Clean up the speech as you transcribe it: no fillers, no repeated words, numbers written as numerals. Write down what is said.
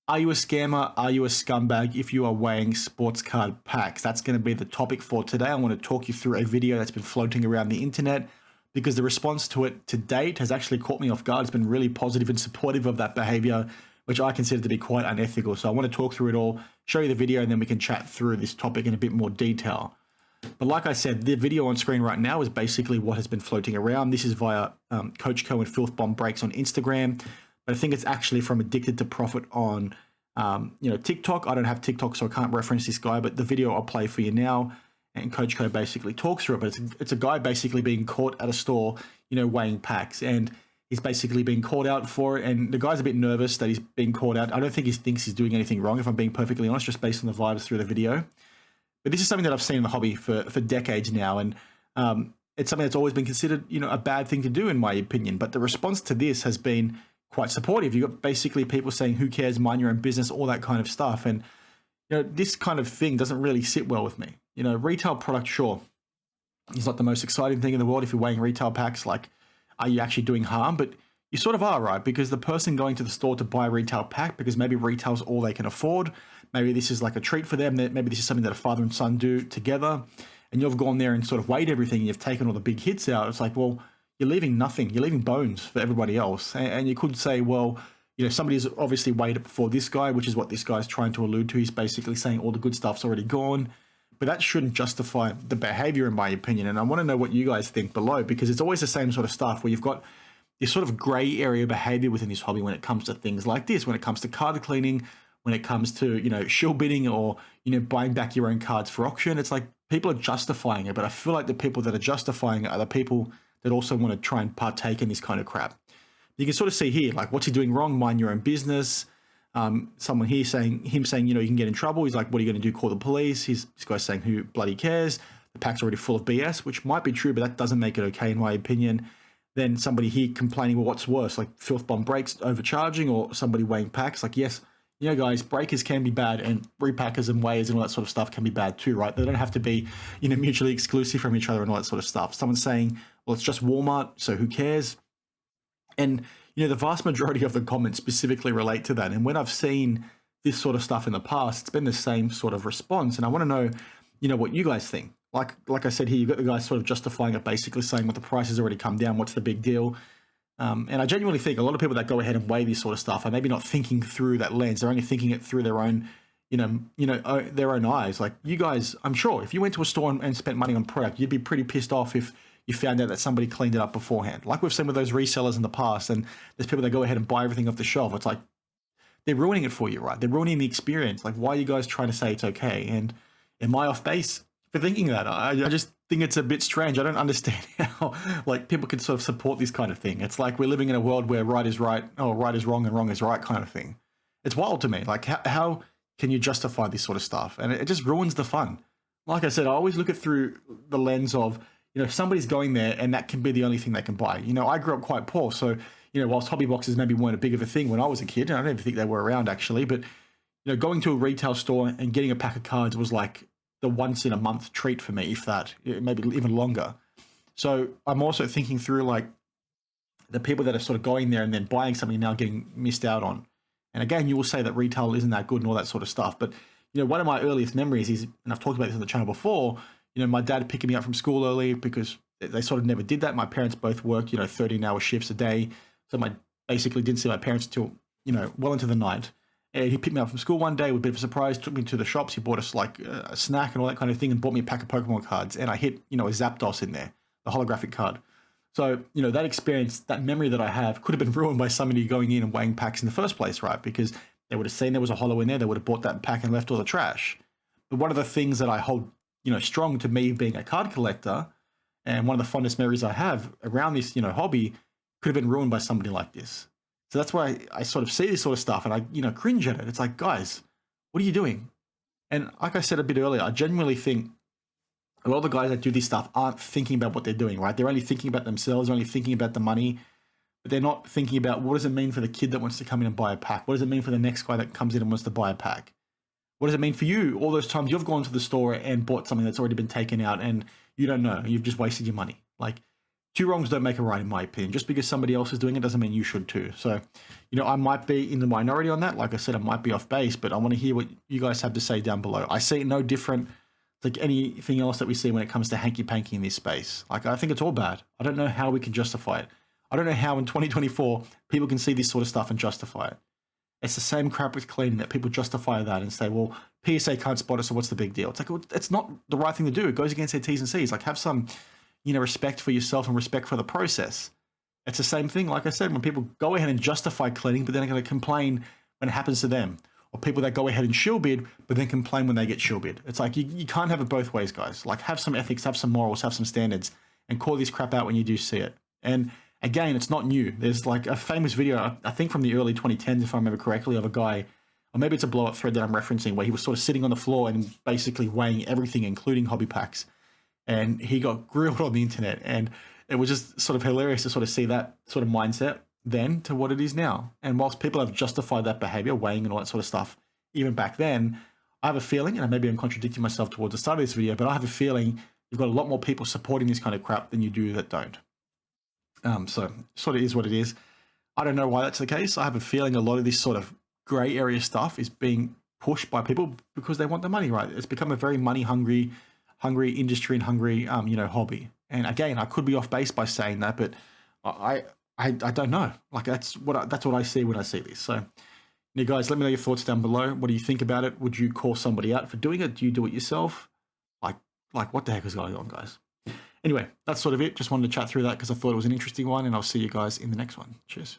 Are you a scammer? Are you a scumbag if you are weighing sports card packs? That's going to be the topic for today. I want to talk you through a video that's been floating around the internet because the response to it to date has actually caught me off guard. It's been really positive and supportive of that behavior, which I consider to be quite unethical. So I want to talk through it all, show you the video, and then we can chat through this topic in a bit more detail. But like I said, the video on screen right now is basically what has been floating around. This is via Coach Co and Filth Bomb Breaks on Instagram. But I think it's actually from Addicted to Profit on TikTok. I don't have TikTok, so I can't reference this guy, but the video I'll play for you now, and Coach Co basically talks through it. But it's a guy basically being caught at a store, weighing packs, and he's basically being called out for it. And the guy's a bit nervous that he's being called out. I don't think he thinks he's doing anything wrong, if I'm being perfectly honest, just based on the vibes through the video. But this is something that I've seen in the hobby for decades now, and it's something that's always been considered, a bad thing to do, in my opinion. But the response to this has been quite supportive. You've got basically people saying, who cares, mind your own business, all that kind of stuff. And, this kind of thing doesn't really sit well with me. Retail product, sure, is not the most exciting thing in the world if you're weighing retail packs. Like, are you actually doing harm? But you sort of are, right? Because the person going to the store to buy a retail pack, because maybe retail's all they can afford, maybe this is like a treat for them, maybe this is something that a father and son do together, and you've gone there and sort of weighed everything, and you've taken all the big hits out. It's like, well, you're leaving nothing. You're leaving bones for everybody else. And you could say, well, somebody's obviously weighed it before this guy, which is what this guy's trying to allude to. He's basically saying all the good stuff's already gone. But that shouldn't justify the behavior, in my opinion. And I want to know what you guys think below, because it's always the same sort of stuff where you've got this sort of gray area behavior within this hobby when it comes to things like this, when it comes to card cleaning, when it comes to, shill bidding or, buying back your own cards for auction. It's like people are justifying it, but I feel like the people that are justifying it are the people that also want to try and partake in this kind of crap. You can sort of see here, like, what's he doing wrong? Mind your own business. Someone here saying, you can get in trouble. He's like, what are you going to do? Call the police. This guy's saying, who bloody cares? The pack's already full of BS, which might be true, but that doesn't make it okay, in my opinion. Then somebody here complaining, well, what's worse? Like Filth Bomb Breaks overcharging, or somebody weighing packs? Like, yes, guys, breakers can be bad, and repackers and weighers and all that sort of stuff can be bad too, right? They don't have to be, mutually exclusive from each other and all that sort of stuff. Someone's saying, well, it's just Walmart, so who cares? And, the vast majority of the comments specifically relate to that. And when I've seen this sort of stuff in the past, it's been the same sort of response. And I want to know, what you guys think. Like I said here, you've got the guys sort of justifying it, basically saying, well, the price has already come down. What's the big deal? And I genuinely think a lot of people that go ahead and weigh this sort of stuff are maybe not thinking through that lens. They're only thinking it through their own, their own eyes. Like, you guys, I'm sure if you went to a store and spent money on product, you'd be pretty pissed off if you found out that somebody cleaned it up beforehand. Like we've seen with those resellers in the past, and there's people that go ahead and buy everything off the shelf. It's like, they're ruining it for you, right? They're ruining the experience. Like, why are you guys trying to say it's okay? And am I off base for thinking that? I just think it's a bit strange. I don't understand how, like, people can sort of support this kind of thing. It's like we're living in a world where right is right, or right is wrong and wrong is right kind of thing. It's wild to me. Like, how can you justify this sort of stuff? And it just ruins the fun. Like I said, I always look at through the lens of, if somebody's going there and that can be the only thing they can buy. I grew up quite poor, so, whilst hobby boxes maybe weren't a big of a thing when I was a kid, and I don't even think they were around actually, but, going to a retail store and getting a pack of cards was like the once in a month treat for me, if that, maybe even longer. So I'm also thinking through, like, the people that are sort of going there and then buying something now getting missed out on. And again, you will say that retail isn't that good and all that sort of stuff. But, one of my earliest memories is, and I've talked about this on the channel before, my dad picking me up from school early because they sort of never did that. My parents both worked, 13-hour shifts a day. So I basically didn't see my parents until, well into the night. And he picked me up from school one day with a bit of a surprise, took me to the shops. He bought us like a snack and all that kind of thing, and bought me a pack of Pokemon cards. And I hit, a Zapdos in there, a holographic card. So, that experience, that memory that I have could have been ruined by somebody going in and weighing packs in the first place, right? Because they would have seen there was a holo in there. They would have bought that pack and left all the trash. But one of the things that I hold, strong to me being a card collector, and one of the fondest memories I have around this, hobby, could have been ruined by somebody like this. So that's why I sort of see this sort of stuff and I, cringe at it. It's like, guys, what are you doing? And like I said a bit earlier, I genuinely think a lot of the guys that do this stuff aren't thinking about what they're doing, right? They're only thinking about themselves, they're only thinking about the money, but they're not thinking about what does it mean for the kid that wants to come in and buy a pack? What does it mean for the next guy that comes in and wants to buy a pack? What does it mean for you? All those times you've gone to the store and bought something that's already been taken out and you don't know, you've just wasted your money. Like, two wrongs don't make a right, in my opinion. Just because somebody else is doing it doesn't mean you should too. So, I might be in the minority on that. Like I said, I might be off base, but I want to hear what you guys have to say down below. I see it no different like anything else that we see when it comes to hanky-panky in this space. Like, I think it's all bad. I don't know how we can justify it. I don't know how in 2024 people can see this sort of stuff and justify it. It's the same crap with cleaning that people justify that and say, well, PSA can't spot it, so what's the big deal? It's like, well, it's not the right thing to do. It goes against their T's and C's. Like, have some, respect for yourself and respect for the process. It's the same thing, like I said, when people go ahead and justify cleaning, but then they're going to complain when it happens to them. Or people that go ahead and shill bid, but then complain when they get shill bid. It's like, you can't have it both ways, guys. Like, have some ethics, have some morals, have some standards, and call this crap out when you do see it. And again, it's not new. There's like a famous video, I think from the early 2010s, if I remember correctly, of a guy, or maybe it's a blow-up thread that I'm referencing, where he was sort of sitting on the floor and basically weighing everything, including hobby packs. And he got grilled on the internet. And it was just sort of hilarious to sort of see that sort of mindset then to what it is now. And whilst people have justified that behavior, weighing and all that sort of stuff, even back then, I have a feeling, and maybe I'm contradicting myself towards the start of this video, but I have a feeling you've got a lot more people supporting this kind of crap than you do that don't. So sort of is what it is. I don't know why that's the case. I have a feeling a lot of this sort of gray area stuff is being pushed by people because they want the money, right? It's become a very money hungry industry and hungry, hobby. And again, I could be off base by saying that, but I don't know. Like, that's what I see when I see this. So, guys, let me know your thoughts down below. What do you think about it? Would you call somebody out for doing it? Do you do it yourself? Like what the heck is going on, guys? Anyway, that's sort of it. Just wanted to chat through that because I thought it was an interesting one, and I'll see you guys in the next one. Cheers.